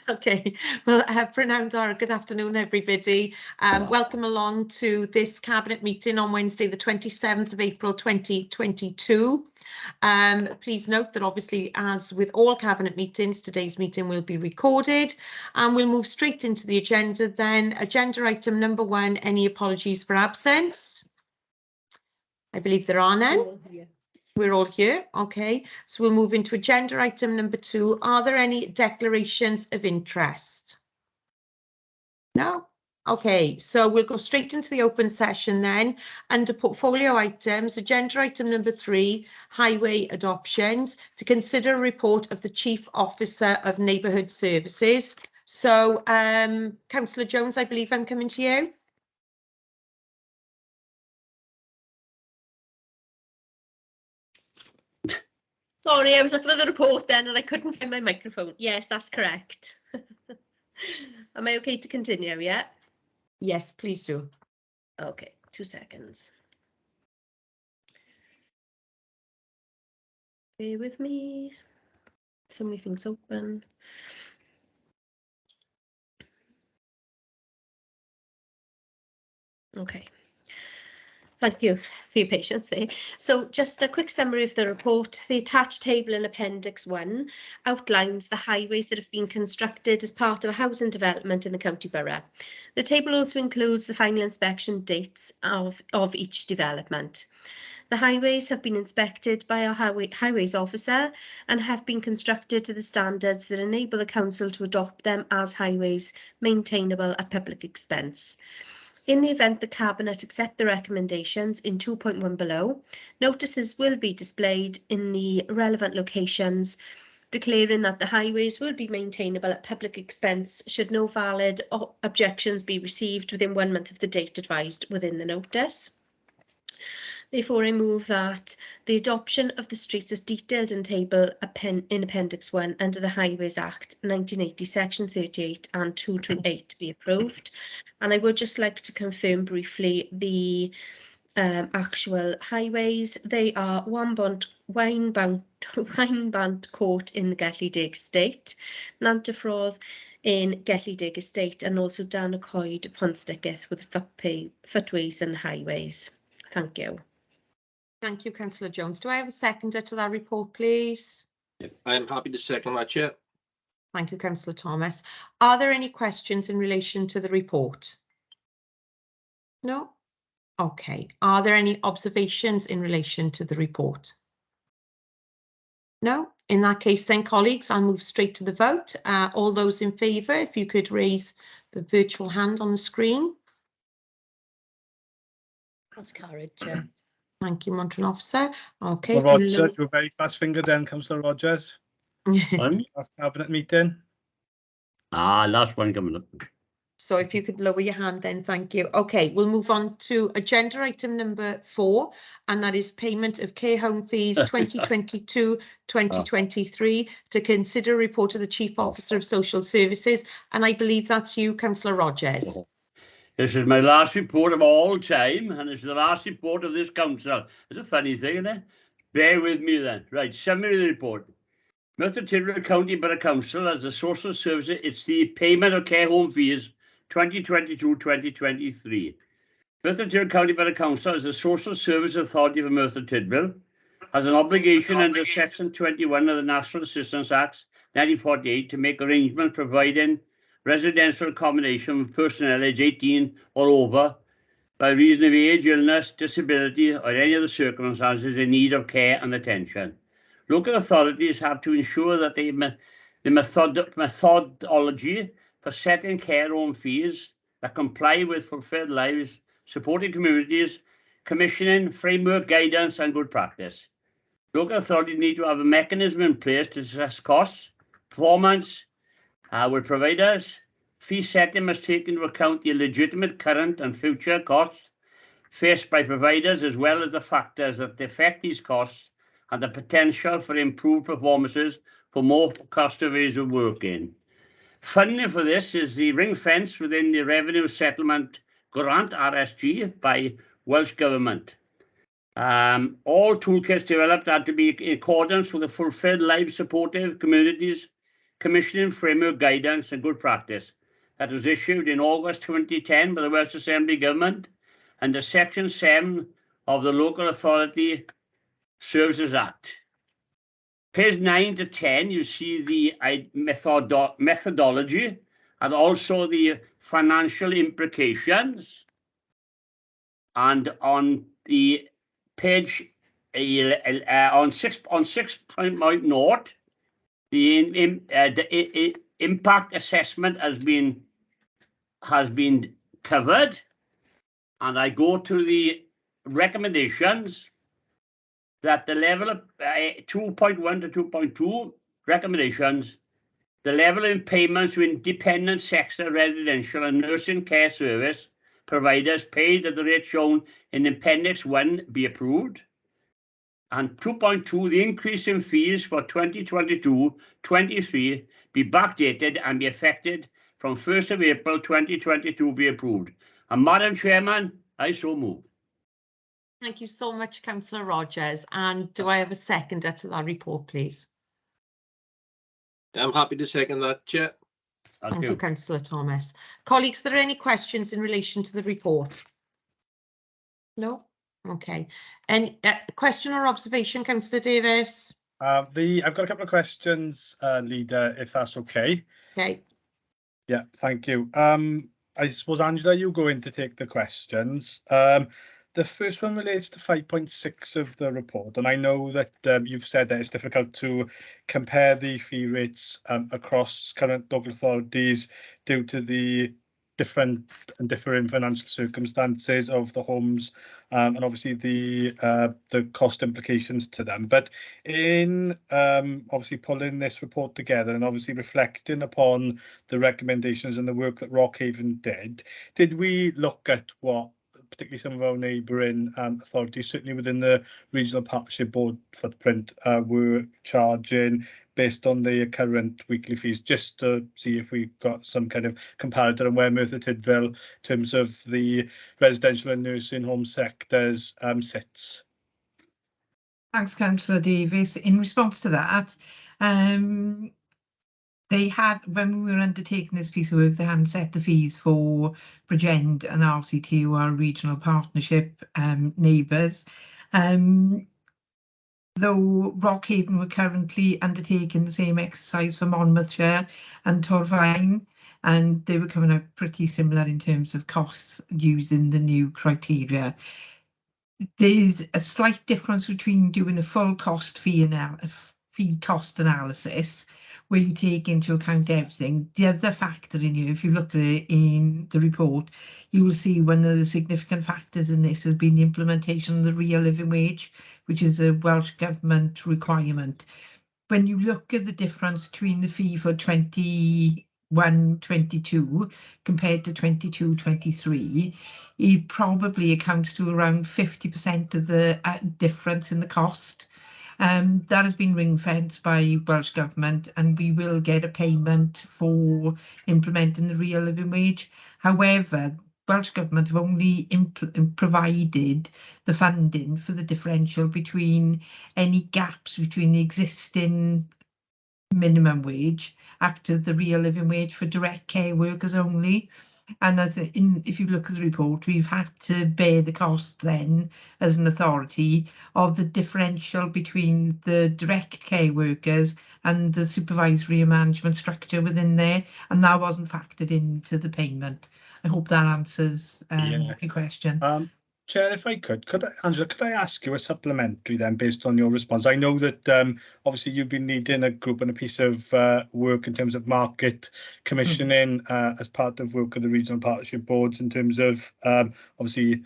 Okay, well, Prynhawn, good afternoon, everybody. Welcome along to this Cabinet meeting on Wednesday, the 27th of April 2022. Please note that obviously, as with all Cabinet meetings, today's meeting will be recorded, and we'll move straight into the agenda then. Agenda item number 1, any apologies for absence? I believe there are none. We're all here, okay. So we'll move into agenda item number 2. Are there any declarations of interest? No? Okay, so we'll go straight into the open session then. Under portfolio items, agenda item number 3, highway adoptions, to consider a report of the Chief Officer of Neighbourhood Services. So, Councillor Jones, I believe I'm coming to you. Sorry, I was looking at the report then and I couldn't find my microphone. Yes, that's correct. Am I okay to continue, yeah? Yes, please do. Okay, 2 seconds. Bear with me. So many things open. Okay. Thank you for your patience there. So just a quick summary of the report. The attached table in Appendix 1 outlines the highways that have been constructed as part of a housing development in the County Borough. The table also includes the final inspection dates of each development. The highways have been inspected by our highways officer and have been constructed to the standards that enable the council to adopt them as highways maintainable at public expense. In the event the Cabinet accept the recommendations in 2.1 below, notices will be displayed in the relevant locations, declaring that the highways will be maintainable at public expense should no valid objections be received within 1 month of the date advised within the notice. Therefore, I move that the adoption of the streets as detailed in table in Appendix 1 under the Highways Act 1980, Section 38 and 228 be approved. And I would just like to confirm briefly the actual highways. They are Winebank Court in the Gellidig Estate, Nantafrodd in Gellidig Estate, and also Dan Coed, Ponsticketh with footways and highways. Thank you. Thank you, Councillor Jones. Do I have a seconder to that report, please? I am happy to second that, Chair. Thank you, Councillor Thomas. Are there any questions in relation to the report? No? Okay. Are there any observations in relation to the report? No? In that case then, colleagues, I'll move straight to the vote. All those in favour, if you could raise the virtual hand on the screen. That's carried, Chair. Thank you, Monitoring Officer. Okay. Well, Rogers, you're very fast fingered then, Councillor Rogers. Pardon? Last Cabinet meeting. Last one coming up. So if you could lower your hand then, thank you. Okay, we'll move on to agenda item number 4, and that is payment of care home fees 2022-2023 to consider a report of the Chief Officer of Social Services. And I believe that's you, Councillor Rogers. This is my last report of all time, and it's the last report of this council. It's a funny thing, isn't it? Bear with me then. Right, summary of the report. Merthyr Tydfil County Borough Council as a social service, it's the payment of care home fees 2022-2023. Merthyr Tydfil County Borough Council as a social service authority for Merthyr Tydfil has an obligation under Section 21 of the National Assistance Act 1948 to make arrangements providing residential accommodation for personnel aged 18 or over by reason of age, illness, disability, or any other circumstances in need of care and attention. Local authorities have to ensure that the methodology for setting care home fees that comply with Fulfilled Lives, supporting communities, commissioning, framework guidance, and good practice. Local authorities need to have a mechanism in place to assess costs, performance, with providers. Fee setting must take into account the legitimate current and future costs faced by providers, as well as the factors that affect these costs and the potential for improved performances for more cost-effective ways of working. Funding for this is the ring fence within the Revenue Settlement Grant, RSG, by Welsh Government. All toolkits developed are to be in accordance with the Fulfilled Lives Supportive Communities Commissioning Framework Guidance and Good Practice that was issued in August 2010 by the Welsh Assembly Government under Section 7 of the Local Authority Services Act. Page 9 to 10, you see the methodology and also the financial implications. And on the page on 6.0, the impact assessment has been covered, and I go to the recommendations that the level of 2.1 to 2.2 recommendations, the level of payments to independent sector residential and nursing care service providers paid at the rate shown in Appendix 1 be approved. And 2.2, the increase in fees for 2022-23 be backdated and be effected from 1st of April 2022 be approved. And Madam Chairman, I so move. Thank you so much, Councillor Rogers. And do I have a seconder to that report, please? I'm happy to second that, Chair. Thank you, Councillor Thomas. Colleagues, are there any questions in relation to the report? No? Okay. Any question or observation, Councillor Davis? I've got a couple of questions, Leader, if that's okay. Okay. Yeah, thank you. I suppose, Angela, you go in to take the questions. The first one relates to 5.6 of the report, and I know that you've said that it's difficult to compare the fee rates across current local authorities due to the different and differing financial circumstances of the homes, and obviously the cost implications to them. But in obviously pulling this report together and obviously reflecting upon the recommendations and the work that Rockhaven did we look at what particularly some of our neighbouring authorities, certainly within the Regional Partnership Board footprint, were charging based on the current weekly fees, just to see if we got some kind of comparator on where Merthyr Tydfil, in terms of the residential and nursing home sectors, sits? Thanks, Councillor Davis. In response to that, they had, when we were undertaking this piece of work, they hadn't set the fees for Bridgend and RCT, who are regional partnership neighbours. Though Rockhaven were currently undertaking the same exercise for Monmouthshire and Torfaen, and they were coming out pretty similar in terms of costs using the new criteria. There's a slight difference between doing a full cost fee cost analysis, where you take into account everything. The other factor in here, if you look at it in the report, you will see one of the significant factors in this has been the implementation of the real living wage, which is a Welsh Government requirement. When you look at the difference between the fee for 21-22 compared to 22-23, it probably accounts to around 50% of the difference in the cost. That has been ring-fenced by Welsh Government, and we will get a payment for implementing the real living wage. However, Welsh Government have only provided the funding for the differential between any gaps between the existing minimum wage up to the real living wage for direct care workers only. And if you look at the report, we've had to bear the cost then, as an authority, of the differential between the direct care workers and the supervisory and management structure within there, and that wasn't factored into the payment. I hope that answers your question. Chair, if I could Angela, could I ask you a supplementary then, based on your response? I know that obviously you've been leading a group and a piece of work in terms of market commissioning as part of work of the regional partnership boards in terms of obviously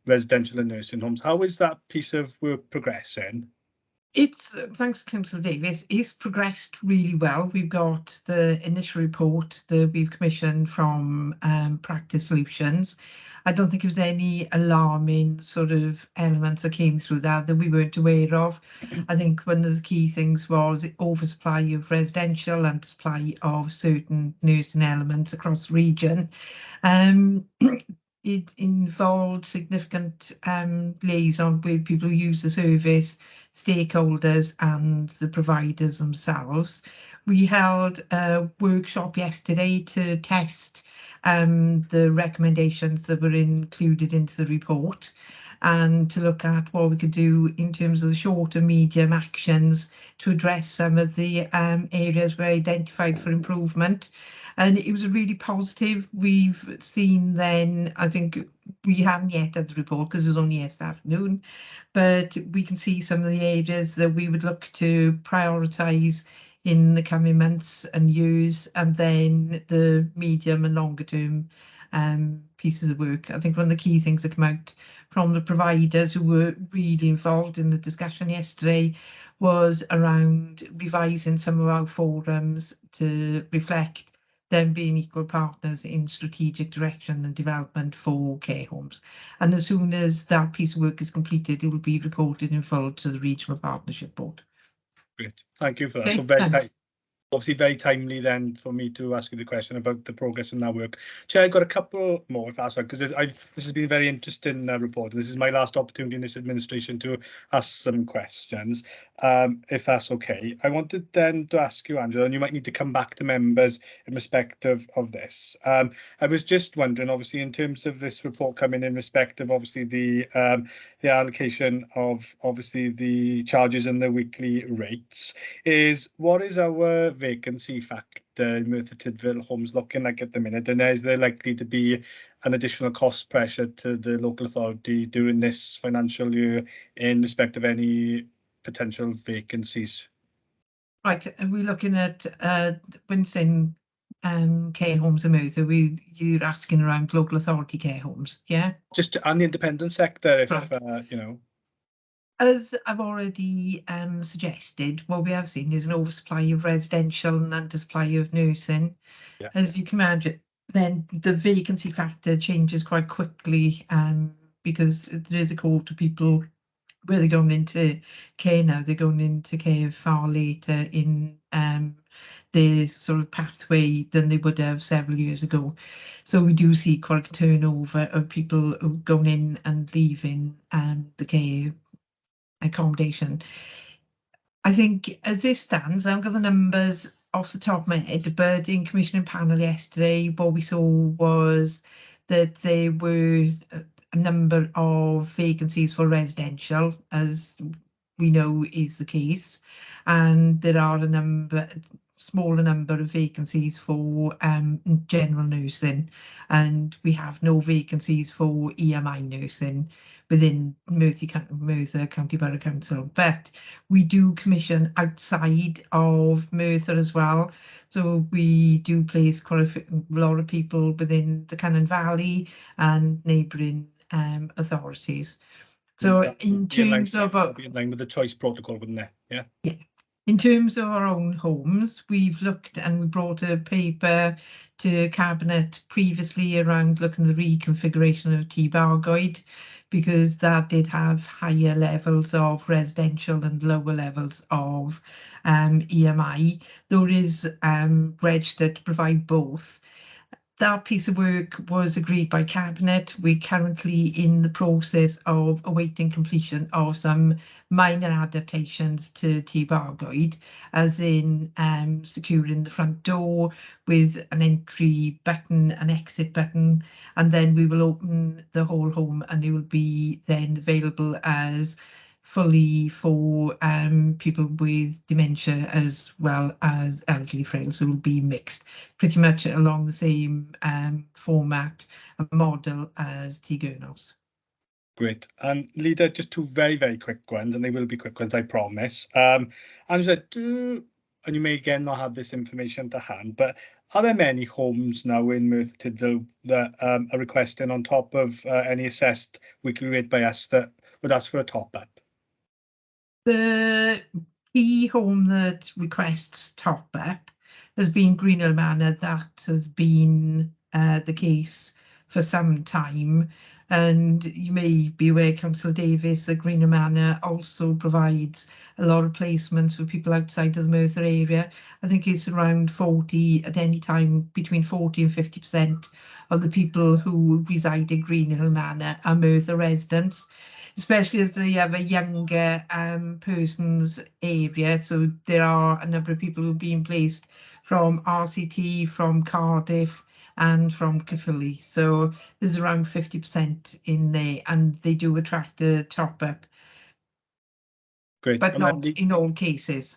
residential and nursing homes. How is that piece of work progressing? It's, thanks, Councillor Davis, it's progressed really well. We've got the initial report that we've commissioned from Practice Solutions. I don't think there was any alarming sort of elements that came through that we weren't aware of. I think one of the key things was oversupply of residential and supply of certain nursing elements across the region. it involved significant liaison with people who use the service, stakeholders and the providers themselves. We held a workshop yesterday to test the recommendations that were included into the report and to look at what we could do in terms of the short and medium actions to address some of the areas we identified for improvement. And it was really positive. We've seen then, I think we haven't yet had the report because it was only yesterday afternoon, but we can see some of the areas that we would look to prioritise in the coming months and years, and then the medium and longer term pieces of work. I think one of the key things that come out from the providers who were really involved in the discussion yesterday was around revising some of our forums to reflect them being equal partners in strategic direction and development for care homes. And as soon as that piece of work is completed, it will be reported in full to the Regional Partnership Board. Great, thank you for that. Okay, So very thanks. obviously very timely then for me to ask you the question about the progress in that work. Chair, I've got a couple more, if that's right, because this has been a very interesting report. This is my last opportunity in this administration to ask some questions, if that's okay. I wanted then to ask you, Angela, and you might need to come back to members in respect of this. I was just wondering, obviously, in terms of this report coming in respect of obviously the allocation of obviously the charges and the weekly rates, is what is our vacancy factor in Merthyr Tydfil homes looking like at the minute, and is there likely to be an additional cost pressure to the local authority during this financial year in respect of any potential vacancies? Right, are we looking at when saying care homes in Merthyr, you're asking around local authority care homes, yeah? Just on the independent sector, if Right. you know. As I've already suggested, what we have seen is an oversupply of residential and undersupply of nursing. Yeah. As you can imagine, then the vacancy factor changes quite quickly because there is a call to people where they're going into care now. They're going into care far later in the sort of pathway than they would have several years ago. So we do see quite a turnover of people going in and leaving the care accommodation. I think as this stands, I haven't got the numbers off the top of my head, but in commissioning panel yesterday, what we saw was that there were a number of vacancies for residential, as we know is the case, and there are a smaller number of vacancies for general nursing, and we have no vacancies for EMI nursing within Merthyr County Borough Council, but we do commission outside of Merthyr as well. So we do place quite a lot of people within the Cannon Valley and neighbouring authorities. So in terms of in line with the choice protocol, wouldn't it? Yeah. Yeah. In terms of our own homes, we've looked and we brought a paper to Cabinet previously around looking at the reconfiguration of Tŷ-Bargoed, because that did have higher levels of residential and lower levels of EMI. There is registered to provide both. That piece of work was agreed by Cabinet. We're currently in the process of awaiting completion of some minor adaptations to Tŷ-Bargoed, as in securing the front door with an entry button, an exit button, and then we will open the whole home and it will be then available as fully for people with dementia as well as elderly frails, who will be mixed pretty much along the same format and model as Tŷ Gyrnos. Great. And Lida, just two very, very quick ones, and they will be quick ones, I promise. Angela, and you may again not have this information to hand, but are there many homes now in Merthyr Tydfil that are requesting, on top of any assessed weekly rate by us, that would ask for a top-up? The key home that requests top-up has been Greenhill Manor. That has been the case for some time. And you may be aware, Councillor Davis, that Greenham Manor also provides a lot of placements for people outside of the Merthyr area. I think it's around 40 at any time, between 40 and 50% of the people who reside in Greenhill Manor are Merthyr residents, especially as they have a younger person's area. So there are a number of people who have been placed from RCT, from Cardiff, and from Caerphilly. So there's around 50% in there, and they do attract a top up, Great. but And then not in all cases.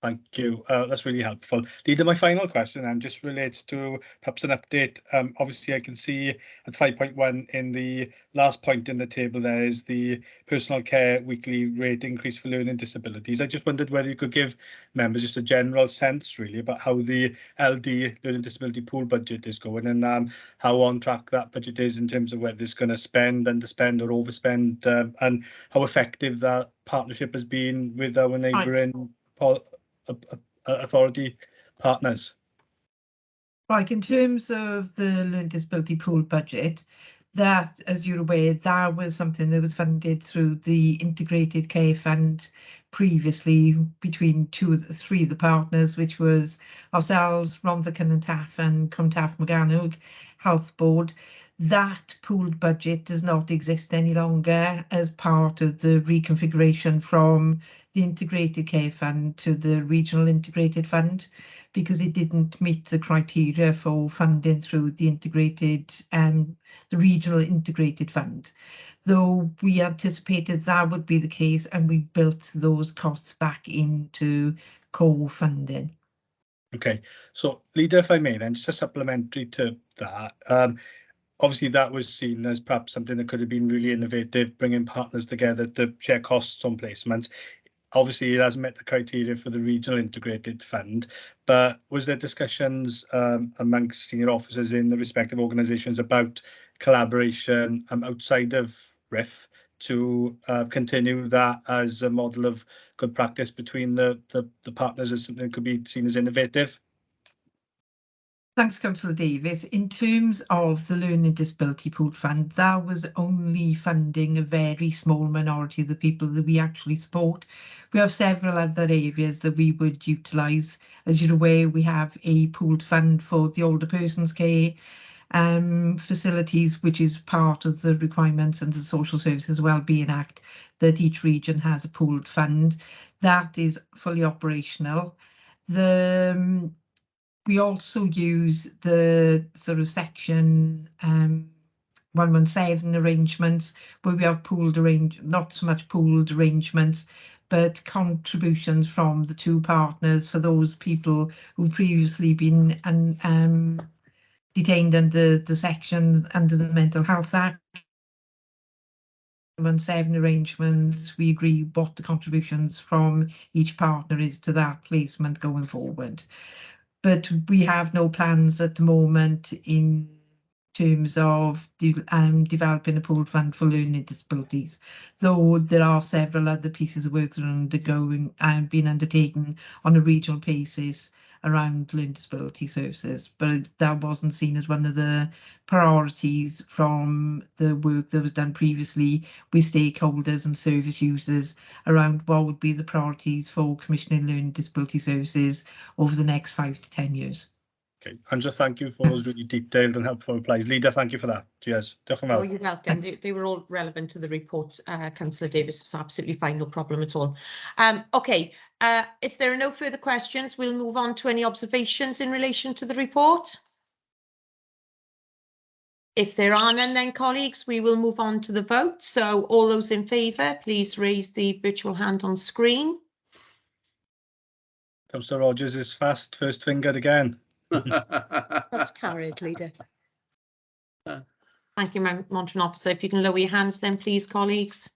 Thank you. That's really helpful. Leader, my final question then just relates to perhaps an update. Obviously, I can see at 5.1 in the last point in the table there is the personal care weekly rate increase for learning disabilities. I just wondered whether you could give members just a general sense really about how the LD learning disability pool budget is going, and how on track that budget is in terms of whether it's going to spend, underspend or overspend, and how effective that partnership has been with our neighbouring authority partners. Right, in terms of the learning disability pool budget, that, as you're aware, that was something that was funded through the Integrated Care Fund previously between three of the partners, which was ourselves, Rhondda Cynon Taf and Cwm Morgannwg Health Board. That pooled budget does not exist any longer as part of the reconfiguration from the Integrated Care Fund to the Regional Integrated Fund, because it didn't meet the criteria for funding through the Regional Integrated Fund. Though we anticipated that would be the case, and we built those costs back into core funding. Okay, so Leader, if I may then, just a supplementary to that. Obviously, that was seen as perhaps something that could have been really innovative, bringing partners together to share costs on placements. Obviously, it hasn't met the criteria for the Regional Integrated Fund, but was there discussions amongst senior officers in the respective organisations about collaboration outside of RIF to continue that as a model of good practice between the partners as something that could be seen as innovative? Thanks, Councillor Davis. In terms of the Learning Disability Pool Fund, that was only funding a very small minority of the people that we actually support. We have several other areas that we would utilise. As you're aware, we have a pooled fund for the older persons care facilities, which is part of the requirements and the Social Services Wellbeing Act, that each region has a pooled fund. That is fully operational. We also use the sort of section 117 arrangements, where we have not so much pooled arrangements, but contributions from the two partners for those people who've previously been detained under the section under the Mental Health Act. 117 arrangements, we agree what the contributions from each partner is to that placement going forward. But we have no plans at the moment in terms of developing a pooled fund for learning disabilities, though there are several other pieces of work that are undergoing and being undertaken on a regional basis around learning disability services, but that wasn't seen as one of the priorities from the work that was done previously with stakeholders and service users around what would be the priorities for commissioning learning disability services over the next 5 to 10 years. Okay, Andrew, thank you for those really detailed and helpful replies. Leader, thank you for that. Cheers. Oh, you're welcome. They were all relevant to the report. Councillor Davis was absolutely fine, no problem at all. Okay, if there are no further questions, we'll move on to any observations in relation to the report. If there are none, then colleagues, we will move on to the vote. So all those in favour, please raise the virtual hand on screen. Councillor Rogers is fast, first fingered again. That's carried, Leader. Thank you, Monitoring Officer. If you can lower your hands then, please, colleagues.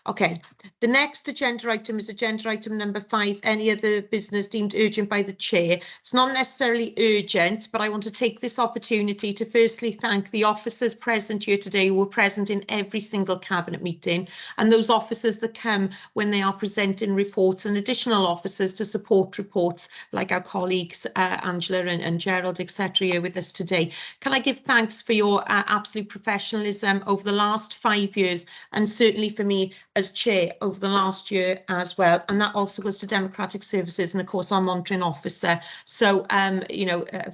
Okay, the next agenda item is agenda item number 5, any other business deemed urgent by the chair. It's not necessarily urgent, but I want to take this opportunity to firstly thank the officers present here today who were present in every single cabinet meeting, and those officers that come when they are presenting reports, and additional officers to support reports like our colleagues Angela and Gerald, etc. here with us today. Can I give thanks for your absolute professionalism over the last 5 years, and certainly for me as chair over the last year as well, and that also goes to Democratic Services and of course our monitoring officer. So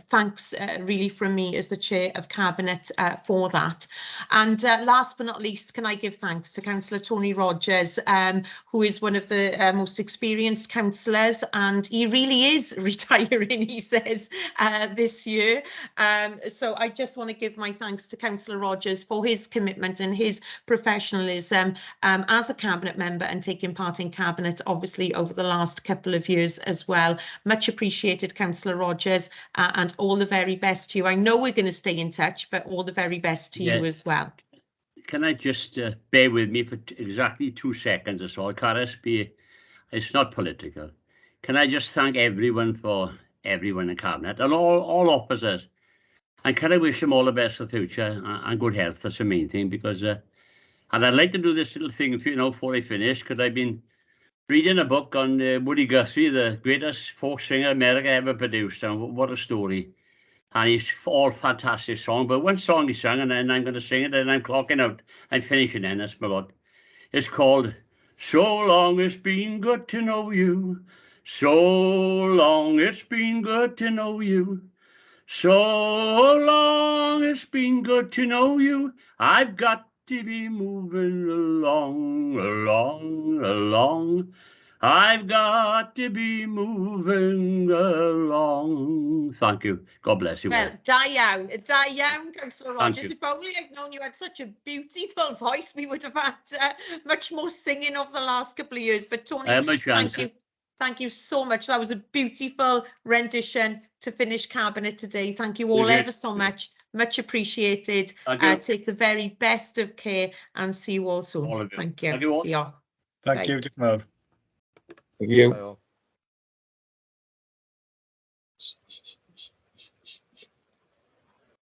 thanks really from me as the chair of cabinet for that. And last but not least, can I give thanks to Councillor Tony Rogers, who is one of the most experienced councillors, and he really is retiring, he says, this year. So I just want to give my thanks to Councillor Rogers for his commitment and his professionalism as a cabinet member and taking part in cabinet obviously over the last couple of years as well. Much appreciated, Councillor Rogers, and all the very best to you. I know we're going to stay in touch, but all the very best to you as well. Can I just bear with me for exactly 2 seconds or so? Carisp, it's not political. Can I just thank everyone in cabinet and all officers, and can I wish them all the best for the future and good health? That's the main thing, because and I'd like to do this little thing before I finish, because I've been reading a book on Woody Guthrie, the greatest folk singer America ever produced, and what a story. And he's all fantastic song, but one song he sang, and then I'm going to sing it, and I'm clocking out. I'm finishing then, that's my God. It's called So Long It's Been Good to Know You. So long it's been good to know you. So long it's been good to know you. I've got to be moving along. I've got to be moving along. Thank you. God bless you. Well, da iawn, Councillor Rogers. If only I'd known you had such a beautiful voice, we would have had much more singing over the last couple of years. But Tony, thank you so much. That was a beautiful rendition to finish cabinet today. Thank you all ever so much. Much appreciated. Take the very best of care and see you all soon. Thank you. Thank you. Thank you.